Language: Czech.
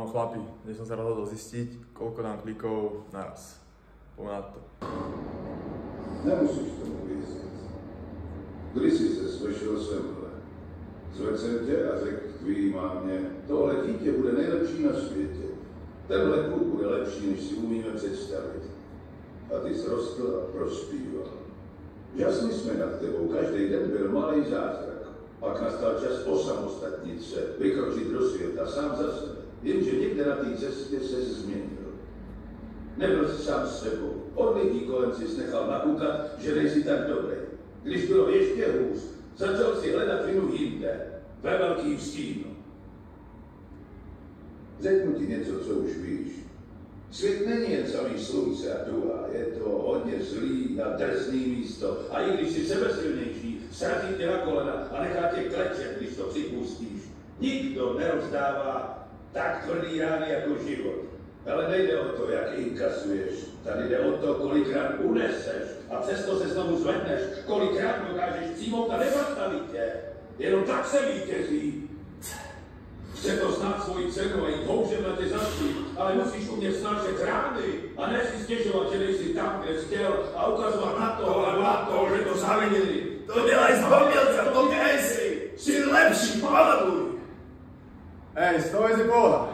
chlapi, dnes som sa rozhodol zistiť, koľko dám klikov naraz. Poďme na to. Nemusíš tomu věřit. Když jsi se slyšel semhle, zvedl jsem tě a řekl tvý mámě, tohle dítě bude nejlepší na světě. Tenhle kluk bude lepší, než si umíme představit. A ty jsi rostl a prospíval. Žasli jsme nad tebou, každý den byl malý zázrak. Pak nastal čas osamostatnit se, vykročit do světa sám za sebe. Jenže někde na té cestě se změnil. Nebyl jsi sám s sebou. Od lidí kolem si nechal nakukat, že nejsi tak dobrý. Když bylo ještě hůř, začal si hledat vinu jinde, ve velkým stínu. Řeknu ti něco, co už víš. Svět není jen samý slunce a tuha, je to hodně zlý a drsný místo. A i když jsi sebesilnější, srazí tě na kolena a nechá tě klečet, když to připustíš. Nikdo nerozdává tak tvrdý rány jako život. Ale nejde o to, jak inkasuješ. Tady jde o to, kolikrát uneseš a přesto se znovu zvedneš, kolikrát dokážeš přijmout a nezastaví tě. Jenom tak se vítězí. Chce to znát svoji cenu a jít houžem na tě zastít, ale musíš umět snášet rány a ne si stěžovat, že nejsi tam, kde jsi chtěl a ukazovat na to, že to zavinili. To dělaj zbomilca, to nejsi! Jsi lepší, pamatuj! Ej, stoj si pohoda!